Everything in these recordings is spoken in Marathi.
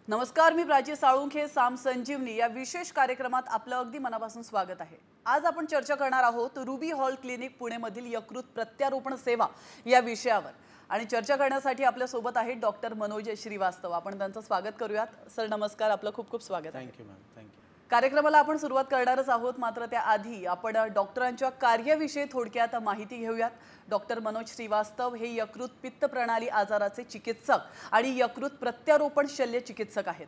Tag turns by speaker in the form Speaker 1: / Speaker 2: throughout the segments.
Speaker 1: नमस्कार, मी प्राची साळुंखे. साम संजीवनी या विशेष कार्यक्रमात आपलं अगदी मनापासून स्वागत आहे. आज आपण चर्चा करणार आहोत रुबी हॉल क्लिनिक पुणेमधील यकृत प्रत्यारोपण सेवा या विषयावर. आणि चर्चा करण्यासाठी आपल्या सोबत आहे डॉक्टर मनोज श्रीवास्तव. आपण त्यांचं स्वागत करूयात. सर नमस्कार, आपलं खूप खूप स्वागत आहे.
Speaker 2: Thank you ma'am. थँक्यू.
Speaker 1: कार्यक्रमाला आपण सुरुवात करणारच आहोत, मात्र त्याआधी आपण डॉक्टरांच्या कार्याविषयी थोडक्यात माहिती घेऊयात. डॉक्टर मनोज श्रीवास्तव हे यकृत पित्त प्रणाली आजाराचे चिकित्सक आणि यकृत प्रत्यारोपण शल्य चिकित्सक आहेत.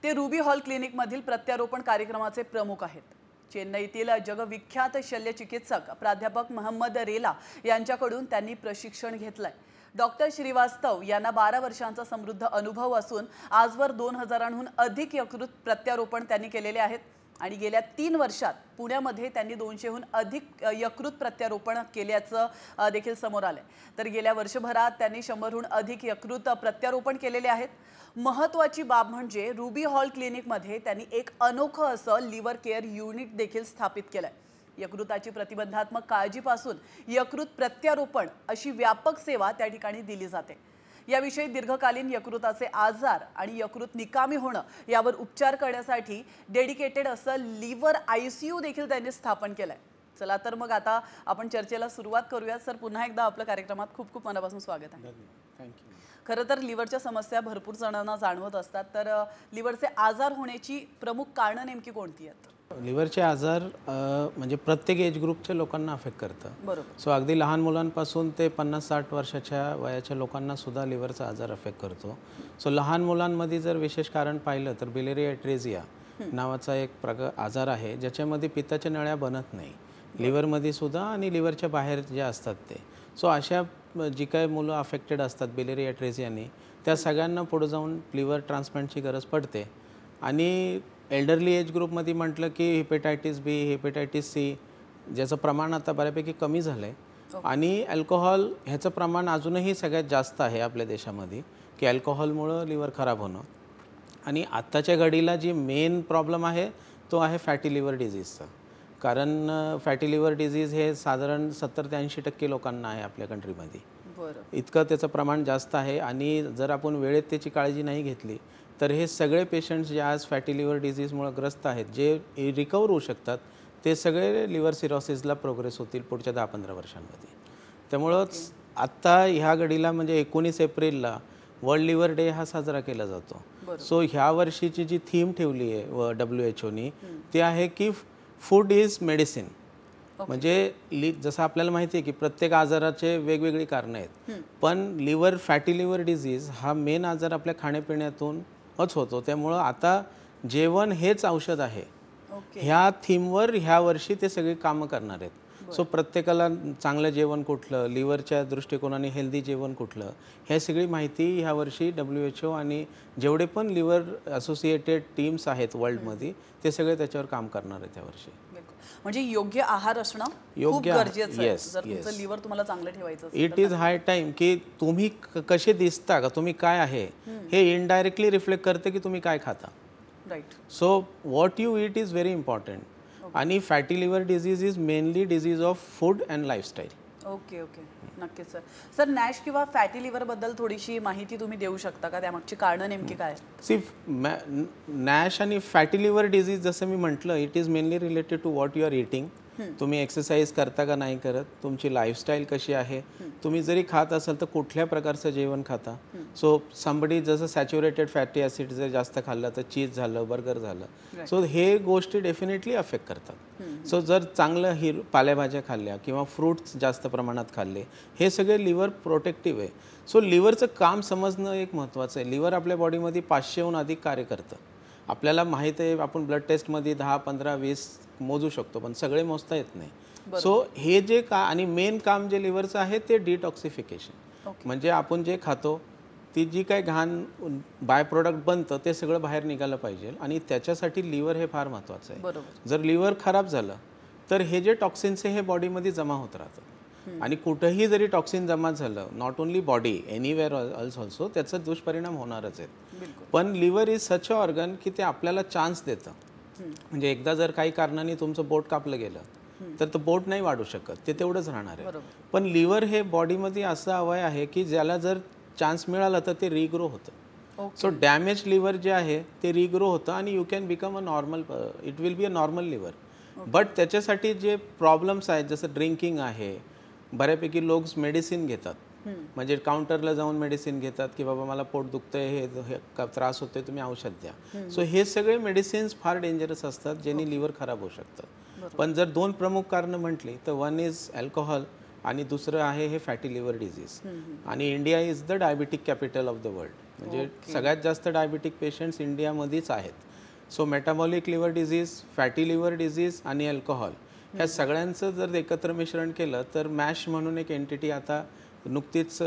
Speaker 1: ते रुबी हॉल क्लिनिकमधील प्रत्यारोपण कार्यक्रमाचे प्रमुख आहेत. चेन्नईतील जगविख्यात शल्य चिकित्सक प्राध्यापक मोहम्मद रेला यांच्याकडून त्यांनी प्रशिक्षण घेतलंय. डॉक्टर श्रीवास्तव यांना 12 वर्षांचा समृद्ध अनुभव असून आजवर 2000हून अधिक यकृत प्रत्यारोपण त्यांनी केलेले आहेत. आणि गेल्या 3 वर्षात पुण्यामध्ये त्यांनी 200हून अधिक यकृत प्रत्यारोपण केल्याचं देखील समोर आलंय. तर गेल्या वर्षभरात त्यांनी 100हून अधिक यकृत प्रत्यारोपण केलेले आहेत. महत्त्वाची बाब म्हणजे रुबी हॉल क्लिनिकमध्ये त्यांनी एक अनोखं असं लिव्हर केअर युनिट देखील स्थापित केलंय. यकृताची प्रतिबंधात्मक काळजीपासून यकृत प्रत्यारोपण अशी व्यापक सेवा त्या ठिकाणी दिली जाते. याविषयी दीर्घकालीन यकृताचे आजार आणि यकृत निकामी होणं यावर उपचार करण्यासाठी डेडिकेटेड असं लिव्हर ICU देखील त्यांनी स्थापन केलंय. चला तर मग आता आपण चर्चेला सुरुवात करूया. सर पुन्हा एकदा आपल्या कार्यक्रमात खूप खूप मनापासून स्वागत आहे.
Speaker 2: थँक्यू.
Speaker 1: खरं तर लिव्हरच्या समस्या भरपूर जणांना जाणवत असतात. तर लिव्हरचे आजार होण्याची प्रमुख कारणं नेमकी कोणती आहेत?
Speaker 2: लिव्हरचे आजार म्हणजे प्रत्येक एज ग्रुपच्या लोकांना अफेक्ट करतं.
Speaker 1: बरोबर.
Speaker 2: सो अगदी लहान मुलांपासून ते 50-60 वर्षाच्या वयाच्या लोकांना सुद्धा लिव्हरचा आजार अफेक्ट करतो. सो लहान मुलांमध्ये जर विशेष कारण पाहिलं तर बिलियरी ॲट्रेझिया नावाचा एक आजार आहे, ज्याच्यामध्ये पित्ताच्या नळ्या बनत नाही लिव्हरमध्ये सुद्धा आणि लिव्हरच्या बाहेर जे असतात ते. सो अशा जी काही मुलं अफेक्टेड असतात बिलियरी ॲट्रेझियाने, त्या सगळ्यांना पुढे जाऊन लिव्हर ट्रान्सप्लांटची गरज पडते. आणि एल्डरली एज ग्रुपमध्ये म्हटलं की हेपेटायटिस B, हेपेटायटिस C ज्याचं प्रमाण आता बऱ्यापैकी कमी झालं आहे. आणि अल्कोहॉल ह्याचं प्रमाण अजूनही सगळ्यात जास्त आहे आपल्या देशामध्ये, की अल्कोहॉलमुळं लिव्हर खराब होणं. आणि आत्ताच्या घडीला जी मेन प्रॉब्लेम आहे तो आहे फॅटी लिव्हर डिझीजचा. कारण फॅटी लिव्हर डिझीज हे साधारण 70 ते 80% लोकांना आहे आपल्या कंट्रीमध्ये.
Speaker 1: बरं.
Speaker 2: इतकं त्याचं प्रमाण जास्त आहे. आणि जर आपण वेळेत त्याची काळजी नाही घेतली तर हे सगळे पेशंट्स जे आज फॅटी लिव्हर डिझीजमुळे ग्रस्त आहेत, जे रिकवर होऊ शकतात, ते सगळे लिव्हर सिरोसिसला प्रोग्रेस होतील पुढच्या 10-15 वर्षांमध्ये. त्यामुळं आत्ता ह्या घडीला म्हणजे 19 एप्रिलला वर्ल्ड लिव्हर डे हा साजरा केला जातो. सो ह्या वर्षीची जी थीम ठेवली आहे WHO ती आहे की फूड इज मेडिसिन. म्हणजे जसं आपल्याला माहिती आहे की प्रत्येक आजाराचे वेगवेगळी कारणं आहेत, पण फॅटी लिव्हर डिझीज हा मेन आजार आपल्या खाण्यापिण्यातूनच होतो. त्यामुळं आता जेवण हेच औषध आहे ह्या थीमवर ह्या वर्षी ते सगळी कामं करणार आहेत. सो प्रत्येकाला चांगलं जेवण कुठलं, लिव्हरच्या दृष्टिकोनाने हेल्दी जेवण कुठलं, ह्या सगळी माहिती ह्या वर्षी WHO आणि जेवढे पण लिव्हर असोसिएटेड टीम्स आहेत वर्ल्डमध्ये ते सगळे त्याच्यावर काम करणार आहेत या वर्षी.
Speaker 1: म्हणजे योग्य आहार असणं खूप गरजेचं आहे जर तुमचं लिव्हर तुम्हाला चांगलं ठेवायचं असेल.
Speaker 2: इट इज हाय टाइम की तुम्ही कसे दिसता, का तुम्ही काय आहे हे इनडायरेक्टली रिफ्लेक्ट करते की तुम्ही काय खाता.
Speaker 1: Right.
Speaker 2: So what you eat is very important. आणि fatty liver disease is mainly disease of food and lifestyle.
Speaker 1: Okay okay, नक्कीच सर. सर नॅश किंवा फॅटी लिव्हर बद्दल थोडीशी माहिती तुम्ही देऊ शकता का? त्यामागची कारणं नेमकी काय?
Speaker 2: नॅश आणि फॅटी लिव्हर डिझीज जसं मी म्हटलं, it is mainly related to what you are eating. तुम्ही एक्सरसाइज करता का नाही करत, तुमची लाईफस्टाईल कशी आहे, तुम्ही जरी खात असाल तर कुठल्या प्रकारचं जेवण खाता. सो समबडी जसं सॅच्युरेटेड फॅटी ॲसिड जर जास्त खाल्लं तर चीज झालं, बर्गर झालं, सो हे गोष्टी डेफिनेटली अफेक्ट करतात. सो जर चांगलं पालेभाज्या खाल्ल्या किंवा फ्रूट्स जास्त प्रमाणात खाल्ले, हे सगळे लिव्हर प्रोटेक्टिव्ह आहे. सो लिव्हरचं काम समजणं एक महत्त्वाचं आहे. लिव्हर आपल्या बॉडीमध्ये 500हून अधिक कार्य करतं. आपल्याला माहीत आहे, आपण ब्लड टेस्टमध्ये 10, 15, 20 मोजू शकतो, पण सगळे मोजता येत नाही. सो हे जे आणि मेन काम जे लिव्हरचं आहे ते डिटॉक्सिफिकेशन. म्हणजे आपण जे खातो ती जी काही घाण बाय प्रोडक्ट बनतं ते सगळं बाहेर निघालं पाहिजे. आणि त्याच्यासाठी लिव्हर हे फार महत्त्वाचं आहे. जर लिव्हर खराब झालं तर हे जे टॉक्सिन्स आहे हे बॉडीमध्ये जमा होत राहतात. आणि कुठेही जरी टॉक्सिन जमा झालं, not only body, anywhere also, त्याचा दुष्परिणाम होणारच आहेत. पण liver is such a organ की ते आपल्याला चान्स देतं. म्हणजे एकदा जर काही कारणाने तुमचं बोट कापलं गेलं तर बोट नाही वाढू शकत, ते तेवढंच राहणार आहे. पण लिव्हर हे बॉडीमध्ये असं अवयव आहे की ज्याला जर चान्स मिळाला तर ते रिग्रो होतं. सो डॅमेज लिव्हर जे आहे ते रिग्रो होतं आणि you can become a normal, it will be a normal liver. But त्याच्यासाठी जे प्रॉब्लेम्स आहेत जसं ड्रिंकिंग आहे, बऱ्यापैकी लोक मेडिसिन घेतात, म्हणजे काउंटरला जाऊन मेडिसिन घेतात की बाबा मला पोट दुखतंय, हे त्रास होतोय, तुम्ही औषध द्या. सो हे सगळे मेडिसिन्स फार डेंजरस असतात, ज्यांनी लिव्हर खराब होऊ शकतं. पण जर दोन प्रमुख कारणं म्हटली तर वन इज अल्कोहोल आणि दुसरं आहे हे फॅटी लिव्हर डिझीज. आणि India is the diabetic capital of the world, म्हणजे सगळ्यात जास्त डायबिटिक पेशंट्स इंडियामध्येच आहेत. So metabolic liver disease, fatty liver disease आणि अल्कोहोल ह्या सगळ्यांचं जर एकत्र मिश्रण केलं तर मॅश म्हणून एक एंटिटी आता नुकतीच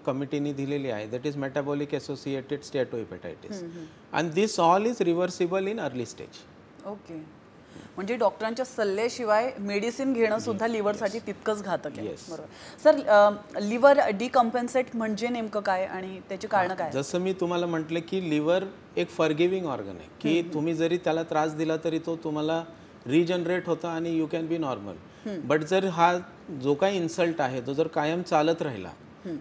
Speaker 2: कमिटीने दिलेली आहे, that is metabolic associated steatohepatitis. And this all is reversible in early stage.
Speaker 1: Okay, म्हणजे डॉक्टरांच्या सल्ल्याशिवाय मेडिसिन घेणं सुद्धा लिव्हरसाठी तितकंच घातक आहे. बरोबर. सर, लिव्हर डिकम्पेन्सेट म्हणजे नेमकं काय आणि त्याची कारणं काय?
Speaker 2: जसं मी तुम्हाला म्हटलं की लिव्हर एक फॉरगिव्हिंग ऑर्गन आहे, की तुम्ही जरी त्याला त्रास दिला तरी तो तुम्हाला रिजनरेट होता आणि you can be normal. But जर हा जो काही इन्सल्ट आहे तो जर कायम चालत राहिला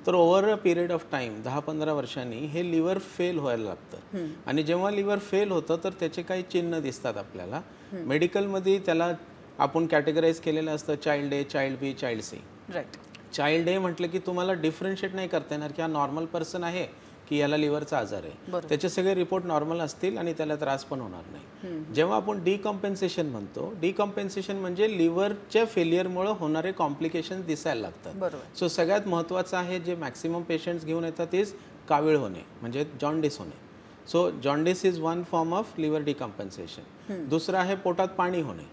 Speaker 2: तर over a period of time 10-15 वर्षांनी हे लिव्हर फेल व्हायला लागतं. आणि जेव्हा लिव्हर फेल होतं तर त्याचे काही चिन्ह दिसतात आपल्याला. मेडिकलमध्ये त्याला आपण कॅटेगराईज केलेलं असतं, child A, child B, child C.
Speaker 1: Right.
Speaker 2: Child A म्हटलं की तुम्हाला डिफरन्शिएट नाही करता येणार की हा नॉर्मल पर्सन आहे की याला लिव्हरचा आजार आहे. त्याचे सगळे रिपोर्ट नॉर्मल असतील आणि त्याला त्रास पण होणार नाही. जेव्हा आपण डिकॉम्पेन्सेशन म्हणतो, डिकॉम्पेन्सेशन म्हणजे लिव्हरच्या फेलियरमुळे होणारे कॉम्प्लिकेशन दिसायला लागतात. सो सगळ्यात महत्त्वाचं आहे जे मॅक्सिमम पेशंट्स घेऊन येतात तेच कावीळ होणे, म्हणजे जॉन्डिस होणे. So jaundice is one form of liver decompensation. दुसरं आहे पोटात पाणी होणे,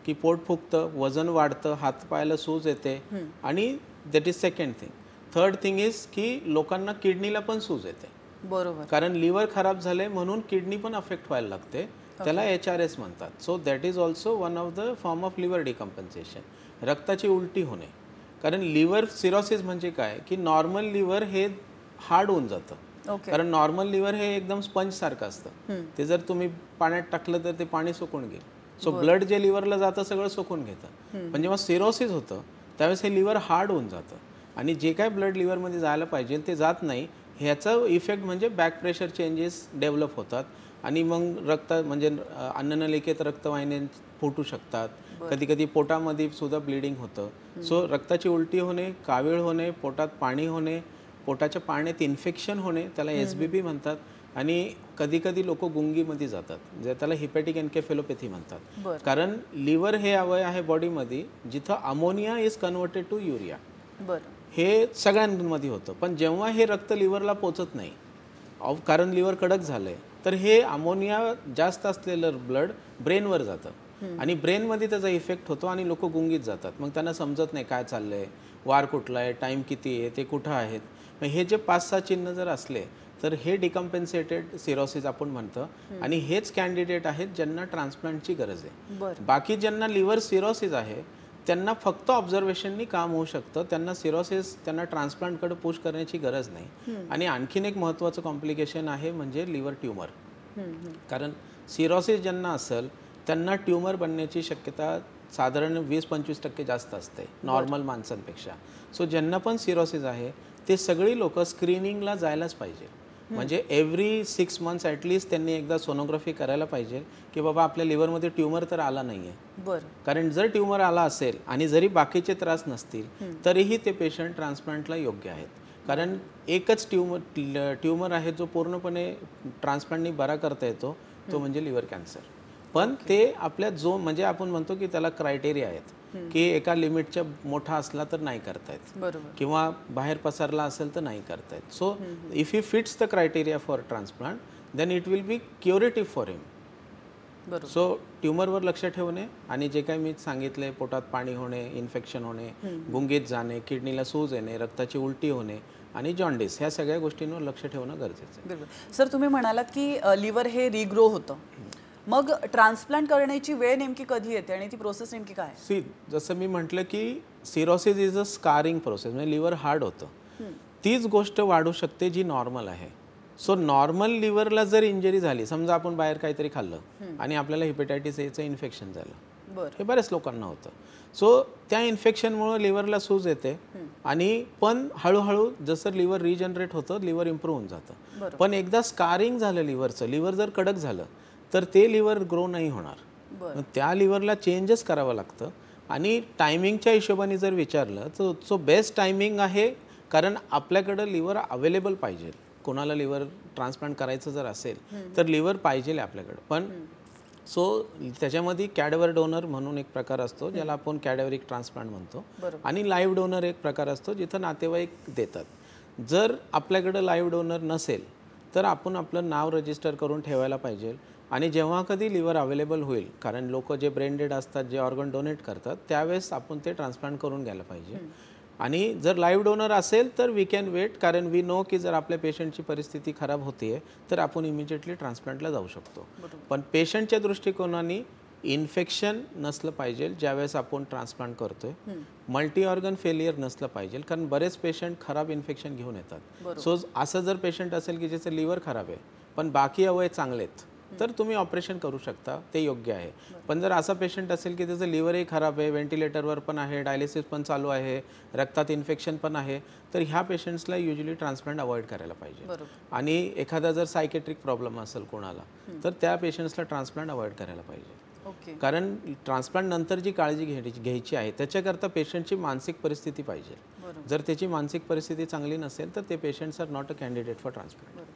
Speaker 2: की पोट फुगतं, वजन वाढतं, हातपायाला सूज येते, आणि that is second thing. Third thing is की लोकांना किडनीला पण सूज येते.
Speaker 1: बरोबर.
Speaker 2: कारण लिव्हर खराब झाले म्हणून किडनी पण अफेक्ट व्हायला लागते, त्याला HRS म्हणतात. So that is also one of the form of liver decompensation. रक्ताची उलटी होणे, कारण लिव्हर सिरोसिस म्हणजे काय की नॉर्मल लिव्हर हे हार्ड होऊन जातं. कारण नॉर्मल लिव्हर हे एकदम स्पंज सारखं असतं, ते जर तुम्ही पाण्यात टाकलं तर ते पाणी सुकून घेईल. सो ब्लड जे लिव्हरला जातं सगळं सुकून घेतं. पण जेव्हा सिरोसिस होतं त्यावेळेस हे लिव्हर हार्ड होऊन जातं आणि जे काय ब्लड लिव्हरमध्ये जायला पाहिजे ते जात नाही. ह्याचा इफेक्ट म्हणजे बॅक प्रेशर चेंजेस डेव्हलप होतात आणि मग रक्त म्हणजे अन्ननलिकेत रक्तवाहिन्या फुटू शकतात. कधी कधी पोटामध्ये सुद्धा ब्लिडिंग होतं. सो रक्ताची उलटी होणे, कावीळ होणे, पोटात पाणी होणे, पोटाच्या पाण्यात इन्फेक्शन होणे, त्याला SBP म्हणतात. आणि कधी कधी लोक गुंगीमध्ये जातात, जे त्याला हिपॅटिक एन्केफेलोपॅथी म्हणतात. कारण लिव्हर हे अवयव आहे बॉडीमध्ये जिथं ammonia is converted to urea. हे सगळ्यांमध्ये होतं. पण जेव्हा हे रक्त लिव्हरला पोचत नाही, कारण लिव्हर कडक झालंय, तर हे अमोनिया जास्त असलेलं ब्लड ब्रेनवर जातं आणि ब्रेनमध्ये त्याचा इफेक्ट होतो आणि लोक गुंगीत जातात. मग त्यांना समजत नाही काय चाललंय, वार कुठला आहे, टाईम किती आहे, ते कुठं आहेत. मग हे जे 5-6 चिन्ह जर असले तर हे डिकम्पेन्सेटेड सिरोसिस आपण म्हणतो. आणि हेच कॅन्डिडेट आहेत ज्यांना ट्रान्सप्लांटची गरज आहे. बाकी ज्यांना लिव्हर सिरोसिस आहे त्यांना फक्त ऑब्झर्वेशननी काम होऊ शकतं, त्यांना सिरोसिस, त्यांना ट्रान्सप्लांटकडे पुश करण्याची गरज नाही. आणि आणखीन एक महत्त्वाचं कॉम्प्लिकेशन आहे म्हणजे लिव्हर ट्यूमर. कारण सिरोसिस ज्यांना असेल त्यांना ट्यूमर बनण्याची शक्यता साधारण 20-25% जास्त असते नॉर्मल माणसांपेक्षा. सो ज्यांना पण सिरोसिस आहे ते सगळी लोक स्क्रीनिंगला जायलाच पाहिजे. म्हणजे एव्हरी 6 मंथ्स ॲटलिस्ट त्यांनी एकदा सोनोग्राफी करायला पाहिजे की बाबा आपल्या लिव्हरमध्ये ट्यूमर तर आला नाही आहे. कारण जर ट्यूमर आला असेल आणि जरी बाकीचे त्रास नसतील तरीही ते पेशंट ट्रान्सप्लांटला योग्य आहेत. कारण एकच ट्यूमर आहे जो पूर्णपणे ट्रान्सप्लांटनी बरा करता येतो, तो म्हणजे लिव्हर कॅन्सर. पण ते आपल्या जो म्हणजे आपण म्हणतो की त्याला क्रायटेरिया आहेत की एका लिमिटच्या मोठा असला तर नाही करतायत किंवा बाहेर पसरला असेल तर नाही करतायत. So if he fits the criteria for transplant then it will be curative for him. So ट्यूमरवर लक्ष ठेवणे आणि जे काही मी सांगितले, पोटात पाणी होणे, इन्फेक्शन होणे, गुंगीत जाणे, किडनीला सूज येणे, रक्ताची उलटी होणे आणि जॉन्डिस, ह्या सगळ्या गोष्टींवर लक्ष ठेवणं गरजेचं आहे.
Speaker 1: सर, तुम्ही म्हणालात की लिव्हर हे रिग्रो होतं, मग ट्रान्सप्लांट करण्याची वेळ नेमकी कधी येते आणि ती प्रोसेस नेमकी काय?
Speaker 2: सी, जसं मी म्हटलं की cirrhosis is a scarring process, म्हणजे लिव्हर हार्ड होतं. तीच गोष्ट वाढू शकते जी नॉर्मल आहे. सो नॉर्मल लिव्हरला जर इंजरी झाली, समजा आपण बाहेर काहीतरी खाल्लं आणि आपल्याला हिपॅटायटिस एचं इन्फेक्शन झालं,
Speaker 1: बरं.
Speaker 2: हे बऱ्याच लोकांना होतं. सो त्या इन्फेक्शनमुळे लिव्हरला सूज येते आणि पण हळूहळू जसं लिव्हर रिजनरेट होतं लिव्हर इम्प्रूव्ह होऊन जातं. पण एकदा स्कारिंग झालं लिव्हरचं, लिव्हर जर कडक झालं तर ते लिव्हर ग्रो नाही होणार. त्या लिव्हरला चेंजच करावं लागतं. आणि टायमिंगच्या हिशोबाने जर विचारलं तर सो बेस्ट टायमिंग आहे, कारण आपल्याकडं लिव्हर अवेलेबल पाहिजे. कोणाला लिव्हर ट्रान्सप्लांट करायचं जर असेल तर लिव्हर पाहिजे आपल्याकडं. पण सो त्याच्यामध्ये कॅडेवर डोनर म्हणून एक प्रकार असतो ज्याला आपण कॅडेवरिक ट्रान्सप्लांट म्हणतो, आणि लाईव्ह डोनर एक प्रकार असतो जिथं नातेवाईक देतात. जर आपल्याकडं लाईव्ह डोनर नसेल तर आपण आपलं नाव रजिस्टर करून ठेवायला पाहिजे. आणि जेव्हा कधी लिव्हर अवेलेबल होईल, कारण लोक जे ब्रेन डेड असतात, जे ऑर्गन डोनेट करतात, त्यावेळेस आपण ते ट्रान्सप्लांट करून घ्यायला पाहिजे. आणि जर लाईव्ह डोनर असेल तर वी कॅन वेट, कारण वी नो की जर आपल्या पेशंटची परिस्थिती खराब होते तर आपण इमिजिएटली ट्रान्सप्लांटला जाऊ शकतो. पण पेशंटच्या दृष्टिकोनाने इन्फेक्शन नसलं पाहिजे ज्यावेळेस आपण ट्रान्सप्लांट करतोय, मल्टी ऑर्गन फेलियर नसलं पाहिजे, कारण बरेच पेशंट खराब इन्फेक्शन घेऊन येतात. सो असं जर पेशंट असेल की ज्याचं लिव्हर खराब आहे पण बाकी अवयव चांगले आहेत तर तुम्ही ऑपरेशन करू शकता, ते योग्य आहे. पण जर असा पेशंट असेल की त्याचं लिव्हरही खराब आहे, व्हेंटिलेटरवर पण आहे, डायलिसिस पण चालू आहे, रक्तात इन्फेक्शन पण आहे, तर ह्या पेशंट्सला युजली ट्रान्सप्लांट अवॉइड करायला पाहिजे. आणि एखादा जर सायकेट्रिक प्रॉब्लेम असेल कोणाला तर त्या पेशंट्सला ट्रान्सप्लांट अवॉइड करायला पाहिजे. कारण ट्रान्सप्लांट नंतर जी काळजी घ्यायची आहे त्याच्याकरता पेशंटची मानसिक परिस्थिती पाहिजे. जर त्याची मानसिक परिस्थिती चांगली नसेल तर ते patients are not a candidate for transplant.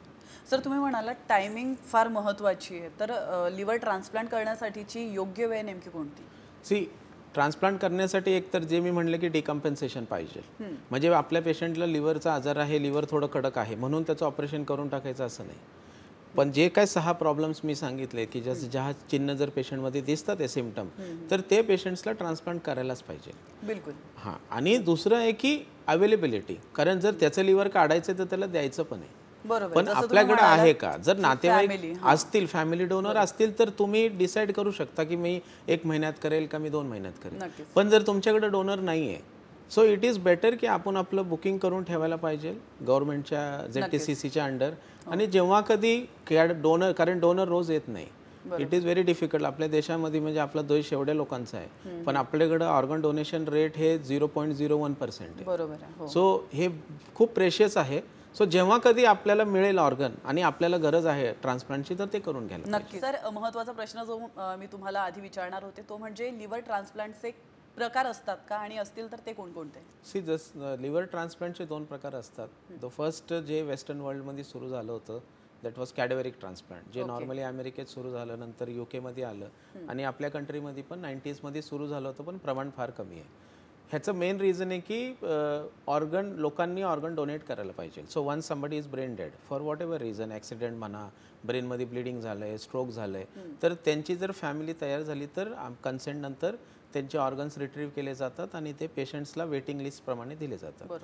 Speaker 1: Sir, तुम्ही म्हणाला टायमिंग फार महत्त्वाची आहे, तर लिव्हर ट्रान्सप्लांट करण्यासाठीची योग्य वेळ नेमकी कोणती?
Speaker 2: सी, ट्रान्सप्लांट करण्यासाठी एक तर जे मी म्हणलं की डिकम्पेन्सेशन पाहिजे. म्हणजे आपल्या पेशंटला लिव्हरचा आजार आहे, लिव्हर थोडं कडक आहे म्हणून त्याचं ऑपरेशन करून टाकायचं असं नाही. पण जे काय 6 प्रॉब्लेम्स मी सांगितले की ज्या चिन्ह जर पेशंटमध्ये दिसतात ते सिम्पटम, तर ते पेशंट्सला ट्रान्सप्लांट करायलाच पाहिजे.
Speaker 1: बिलकुल.
Speaker 2: हां. आणि दुसरं आहे की अवेलेबिलिटी, कारण जर त्याचं लिव्हर काढायचं तर त्याला द्यायचं पण आहे. पण आपल्याकडे आहे का? जर नातेवाईक असतील, फॅमिली डोनर असतील तर तुम्ही डिसाईड करू शकता की मी 1 महिन्यात करेल का मी 2 महिन्यात करेल. पण जर तुमच्याकडे डोनर नाही आहे, सो इट इज बेटर की आपण आपलं बुकिंग करून ठेवायला पाहिजे गव्हर्नमेंटच्या ZTCCच्या अंडर. आणि जेव्हा कधी डोनर, कारण डोनर रोज येत नाही, इट इज व्हेरी डिफिकल्ट. आपल्या देशामध्ये म्हणजे आपला देश एवढ्या लोकांचा आहे पण आपल्याकडे ऑर्गन डोनेशन रेट हे 0.01% आहे.
Speaker 1: बरोबर आहे.
Speaker 2: सो हे खूप प्रेशियस आहे. सो जेव्हा कधी आपल्याला मिळेल ऑर्गन आणि आपल्याला गरज आहे ट्रान्सप्लांटची तर ते करून घ्यायला.
Speaker 1: नक्की. सर, महत्त्वाचा प्रश्न जो मी तुम्हाला आधी विचारणार होते तो म्हणजे लिव्हर ट्रान्सप्लांटचे प्रकार असतात का, आणि असतील तर ते कोणकोणते?
Speaker 2: सी, लिव्हर ट्रान्सप्लांटचे 2 प्रकार असतात. द फर्स्ट जे वेस्टर्न वर्ल्डमध्ये सुरू झालं होतं दॅट वॉज कॅडेवरिक ट्रान्सप्लांट, जे नॉर्मली अमेरिकेत सुरू झालं, नंतर UK मध्ये आलं आणि आपल्या कंट्रीमध्ये पण 90s मध्ये सुरू झालं होतं, पण प्रमाण फार कमी आहे. ह्याचं मेन रिझन आहे की लोकांनी ऑर्गन डोनेट करायला पाहिजे. So once somebody is brain dead for whatever reason, accident म्हणा, ब्रेनमध्ये ब्लिडिंग झालं आहे, स्ट्रोक झालं आहे, तर त्यांची जर फॅमिली तयार झाली तर कन्सेंट नंतर त्यांचे ऑर्गन्स रिट्रीव्ह केले जातात आणि ते पेशंट्सला वेटिंग लिस्टप्रमाणे दिले जातात.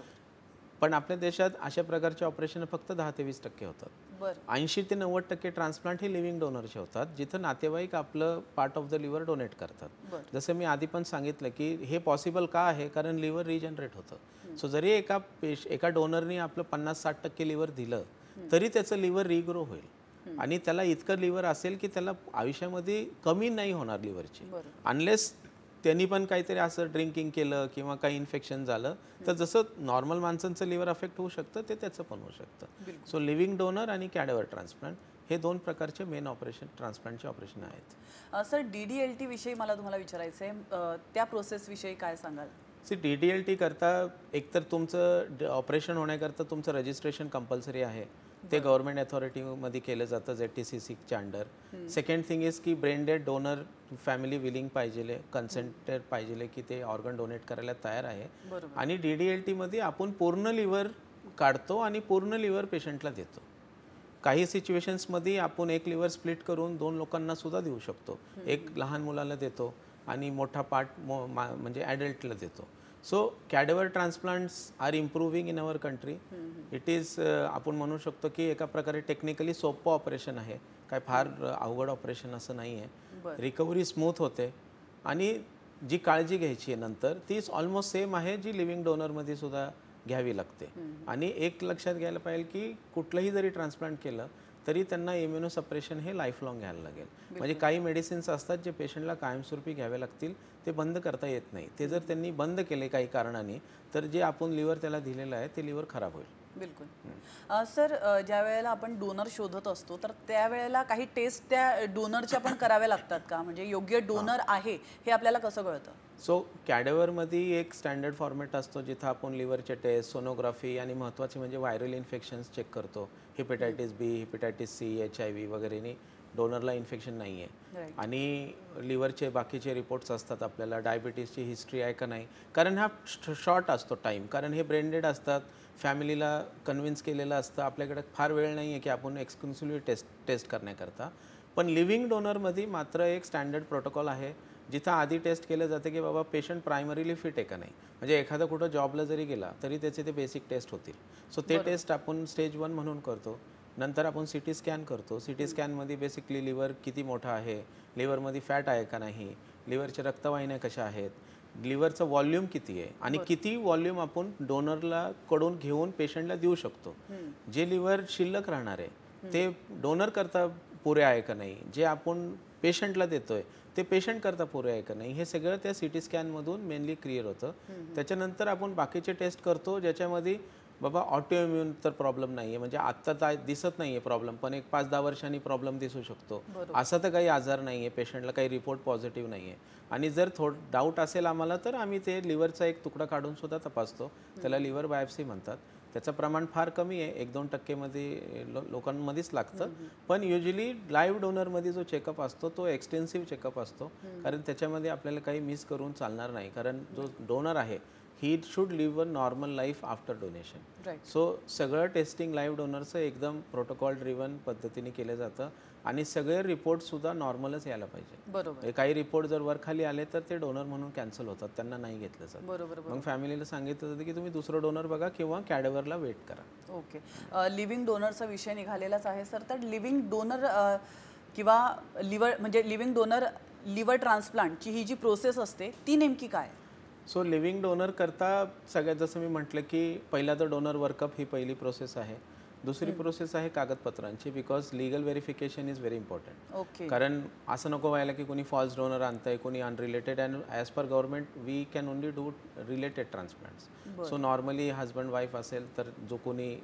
Speaker 2: पण आपल्या देशात अशा प्रकारचे ऑपरेशन फक्त 10 ते 20% होतात. 80 ते 90% ट्रान्सप्लांट हे लिव्हिंग डोनरचे होतात, जिथं नातेवाईक आपलं part of the liver donate करतात. जसं मी आधी पण सांगितलं की हे पॉसिबल का आहे, कारण लिव्हर रिजनरेट होतं. सो जरी एका डोनरनी आपलं 50-60% लिव्हर दिलं तरी त्याचं लिव्हर रिग्रो होईल आणि त्याला इतकं लिव्हर असेल की त्याला आयुष्यामध्ये कमी नाही होणार लिव्हरची, अनलेस त्यांनी पण काहीतरी असं ड्रिंकिंग केलं किंवा काही इन्फेक्शन झालं तर जसं नॉर्मल माणसांचं लिव्हर अफेक्ट होऊ शकतं ते त्याचं पण होऊ शकतं. सो लिव्हिंग डोनर आणि कॅडेवर ट्रान्सप्लांट हे 2 प्रकारचे मेन ऑपरेशन, ट्रान्सप्लांटचे ऑपरेशन आहेत.
Speaker 1: सर, DDLT विषयी मला तुम्हाला विचारायचं आहे, त्या प्रोसेसविषयी काय सांगाल?
Speaker 2: सी, DDLT करता एकतर तुमचं ऑपरेशन होण्याकरता तुमचं रजिस्ट्रेशन कंपल्सरी आहे, ते गव्हर्नमेंट अथॉरिटीमध्ये केलं जातं ZTCCच्या अंडर. सेकंड थिंग इज की brain dead donor family willing पाहिजे, कन्सेंटेड पाहिजे की ते ऑर्गन डोनेट करायला तयार आहे. आणि DDLTमध्ये आपण पूर्ण लिव्हर काढतो आणि पूर्ण लिव्हर पेशंटला देतो. काही सिच्युएशन्समध्ये आपण एक लिव्हर स्प्लिट करून 2 लोकांना सुद्धा देऊ शकतो. एक लहान मुलाला देतो आणि मोठा पार्ट म्हणजे ॲडल्टला देतो. So cadaver transplants are improving in our country. It is आपण म्हणू शकतो की एका प्रकारे टेक्निकली सोपं ऑपरेशन आहे, काय फार अवघड ऑपरेशन असं नाही आहे. रिकव्हरी स्मूथ होते आणि जी काळजी घ्यायची आहे नंतर तीच ऑलमोस्ट सेम आहे जी लिव्हिंग डोनरमध्ये सुद्धा घ्यावी लागते. आणि एक लक्षात घ्यायला पाहिजे की कुठलंही जरी ट्रान्सप्लांट केलं तरी त्यांना इम्युनोसप्रेशन हे लाईफ लॉंग घ्यायला लागेल. म्हणजे काही मेडिसिन्स असतात जे पेशंटला कायमस्वरूपी घ्यावे लागतील, ते बंद करता येत नाही. ते जर त्यांनी बंद केले काही कारणाने तर जे आपण लिव्हर त्याला दिलेलं आहे ते लिव्हर खराब होईल.
Speaker 1: बिलकुल. सर, ज्या वेळेला आपण डोनर शोधत असतो तर त्यावेळेला काही टेस्ट त्या डोनरच्या पण कराव्या लागतात का? म्हणजे योग्य डोनर आहे हे आपल्याला कसं कळतं?
Speaker 2: सो कॅडेवरमध्ये एक स्टँडर्ड फॉर्मॅट असतो जिथं आपण लिव्हरचे टेस्ट, सोनोग्राफी आणि महत्त्वाचे म्हणजे व्हायरल इन्फेक्शन्स चेक करतो. हेपेटायटिस बी, हेपेटायटिस सी, HIV वगैरेनी डोनरला इन्फेक्शन नाही आहे. आणि लिव्हरचे बाकीचे रिपोर्ट्स असतात, आपल्याला डायबिटीसची हिस्ट्री आहे का नाही, कारण हा शॉर्ट असतो टाईम, कारण हे ब्रेंडेड असतात, फॅमिलीला कन्व्हिन्स केलेलं असतं, आपल्याकडे फार वेळ नाही आहे की आपण एक्सक्लुसिव्हली टेस्ट करण्याकरता. पण लिव्हिंग डोनरमध्ये मात्र एक स्टँडर्ड प्रोटोकॉल आहे जिथं आधी टेस्ट केलं जातं की बाबा पेशंट प्रायमरीली फिट आहे का नाही. म्हणजे एखादा कुठं जॉबला जरी गेला तरी त्याचे ते बेसिक टेस्ट होतील. सो ते टेस्ट आपण स्टेज 1 म्हणून करतो. नंतर आपण CT स्कॅन करतो. CT स्कॅनमध्ये बेसिकली लिव्हर किती मोठा आहे, लिव्हरमध्ये फॅट आहे का नाही, लिव्हरच्या रक्तवाहिन्या कशा आहेत, लिव्हरचं व्हॉल्यूम किती आहे आणि किती व्हॉल्यूम आपण डोनरला कडून घेऊन पेशंटला देऊ शकतो. जे लिव्हर शिल्लक राहणार आहे ते डोनर करता पुरे आहे का नाही, जे आपण पेशंटला देतोय ते पेशंट करता पुरे आहे का नाही, हे सगळं त्या CT स्कॅनमधून मेनली क्लिअर होतं. त्याच्यानंतर आपण बाकीचे टेस्ट करतो ज्याच्यामध्ये बाबा ऑटोइम्युन तर प्रॉब्लेम नाही आहे, म्हणजे आत्ता दिसत नाही आहे प्रॉब्लेम, पण एक 5-10 वर्षांनी प्रॉब्लेम दिसू शकतो. असा तर काही आजार नाही आहे, पेशंटला काही रिपोर्ट पॉझिटिव्ह नाही आहे. आणि जर डाऊट असेल आम्हाला तर आम्ही ते लिव्हरचा एक तुकडा काढून सुद्धा तपासतो. त्याला लिव्हर बायोप्सी म्हणतात. त्याचं प्रमाण फार कमी आहे, 1-2 टक्केमध्ये लोकांमध्येच लागतं. पण युजली लाईव्ह डोनरमध्ये जो चेकअप असतो तो एक्सटेन्सिव्ह चेकअप असतो, कारण त्याच्यामध्ये आपल्याला काही मिस करून चालणार नाही. कारण जो डोनर आहे he should live a normal life after donation. So सगळं टेस्टिंग लाईव्ह डोनरचं एकदम प्रोटोकॉल ड्रिव्हन पद्धतीने केलं जातं आणि सगळे रिपोर्टसुद्धा नॉर्मलच यायला पाहिजे.
Speaker 1: बरोबर.
Speaker 2: काही रिपोर्ट जर वर खाली आले तर ते डोनर म्हणून कॅन्सल होतात, त्यांना नाही घेतलं जातं.
Speaker 1: बरोबर.
Speaker 2: मग फॅमिलीला सांगितलं जातं की तुम्ही दुसरं डोनर बघा किंवा कॅडेवरला वेट करा.
Speaker 1: ओके. लिव्हिंग डोनरचा विषय निघालेलाच आहे सर. तर लिव्हिंग डोनर किंवा लिव्हर म्हणजे लिव्हिंग डोनर लिव्हर ट्रान्सप्लांटची ही जी प्रोसेस असते ती नेमकी काय?
Speaker 2: सो लिव्हिंग डोनर करता सगळ्यात जसं मी म्हटलं की पहिला तर डोनर वर्कअप ही पहिली प्रोसेस आहे. दुसरी प्रोसेस आहे कागदपत्रांची, because legal verification is very important.
Speaker 1: Okay.
Speaker 2: कारण असं नको व्हायला की कोणी फॉल्स डोनर आणतंय, कोणी unrelated, and as per government we can only do related transplants. So normally husband wife असेल तर जो कोणी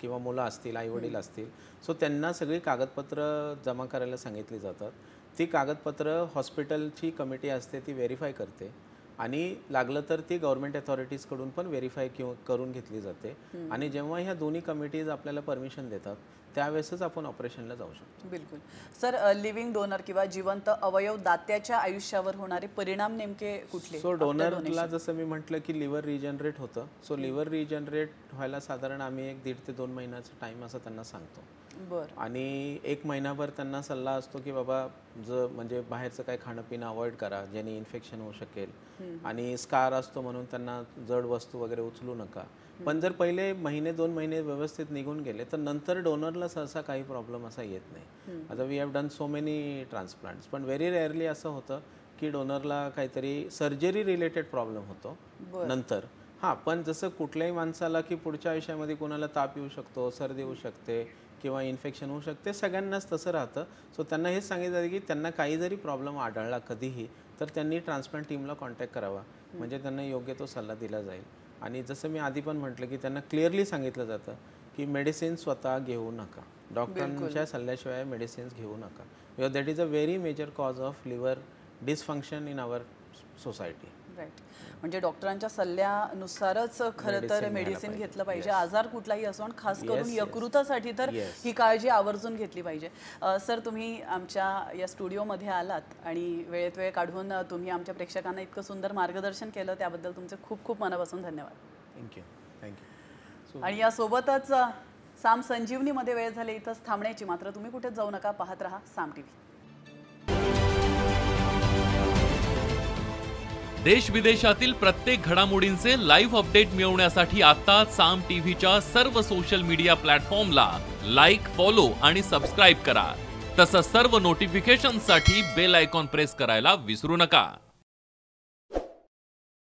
Speaker 2: किंवा मुलं असतील, आईवडील असतील, सो त्यांना सगळी कागदपत्र जमा करायला सांगितली जातात. ती कागदपत्र हॉस्पिटलची कमिटी असते ती व्हेरीफाय करते आणि लागलं तर ती गव्हर्नमेंट अथॉरिटीजकडून पण व्हेरीफाय करून घेतली जाते. आणि जेव्हा ह्या दोन्ही कमिटीज आपल्याला परमिशन देतात त्यावेळेसच आपण ऑपरेशनला जाऊ शकतो.
Speaker 1: बिलकुल. सर, लिव्हिंग डोनर किंवा जिवंत अवयव दात्याच्या आयुष्यावर होणारे परिणाम नेमके कुठले?
Speaker 2: सो डोनरला जसं मी म्हटलं की लिव्हर रिजनरेट होतं. सो लिव्हर रिजनरेट व्हायला साधारण आम्ही 1.5 ते 2 महिन्याचा टाईम असं त्यांना सांगतो. आणि 1 महिनाभर त्यांना सल्ला असतो की बाबा म्हणजे बाहेरचं काय खाणं पिणं अवॉइड करा ज्याने इन्फेक्शन होऊ शकेल. आणि स्कार असतो म्हणून त्यांना जड वस्तू वगैरे उचलू नका. पण जर पहिले 1-2 महिने व्यवस्थित निघून गेले तर नंतर डोनरला सहसा काही प्रॉब्लेम असा येत नाही. आता we have done so many transplants, पण व्हेरी रेअरली असं होतं की डोनरला काहीतरी सर्जरी रिलेटेड प्रॉब्लेम होतो नंतर. हां, पण जसं कुठल्याही माणसाला की पुढच्या आयुष्यामध्ये कोणाला ताप येऊ शकतो, सर्दी होऊ शकते किंवा इन्फेक्शन होऊ शकते, सगळ्यांनाच तसं राहतं. सो त्यांना हेच सांगितलं जातं की त्यांना काही जरी प्रॉब्लेम आढळला कधीही तर त्यांनी ट्रान्सप्लांट टीमला कॉन्टॅक्ट करावा, म्हणजे त्यांना योग्य तो सल्ला दिला जाईल. आणि जसं मी आधी पण म्हटलं की त्यांना क्लिअरली सांगितलं जातं की मेडिसिन स्वतः घेऊ नका, डॉक्टरांच्या सल्ल्याशिवाय मेडिसिन्स घेऊ नका, because that is a very major cause of liver dysfunction in our society.
Speaker 1: Right. म्हणजे डॉक्टरांच्या सल्ल्यानुसारच खरं तर मेडिसिन घेतलं पाहिजे, आजार कुठलाही असो. आणि खास करून यकृतासाठी तर ही काळजी आवर्जून घेतली पाहिजे. सर, तुम्ही आमच्या या स्टुडिओमध्ये आलात आणि वेळेत वेळ काढून तुम्ही आमच्या प्रेक्षकांना इतकं सुंदर मार्गदर्शन केलं त्याबद्दल तुमचे खूप खूप मनापासून धन्यवाद.
Speaker 2: थँक्यू.
Speaker 1: आणि यासोबतच साम संजीवनीमध्ये वेळ झाले इथंच थांबण्याची, मात्र तुम्ही कुठेच जाऊ नका, पाहत रहा साम TV.
Speaker 3: देश विदेशातील प्रत्येक घडामोडींचे लाईव्ह अपडेट मिळवण्यासाठी आता साम टीव्हीच्या सर्व सोशल मीडिया प्लॅटफॉर्मला लाईक, फॉलो आणि सबस्क्राईब करा. तसंच सर्व नोटिफिकेशनसाठी बेल आयकॉन प्रेस करायला विसरू नका.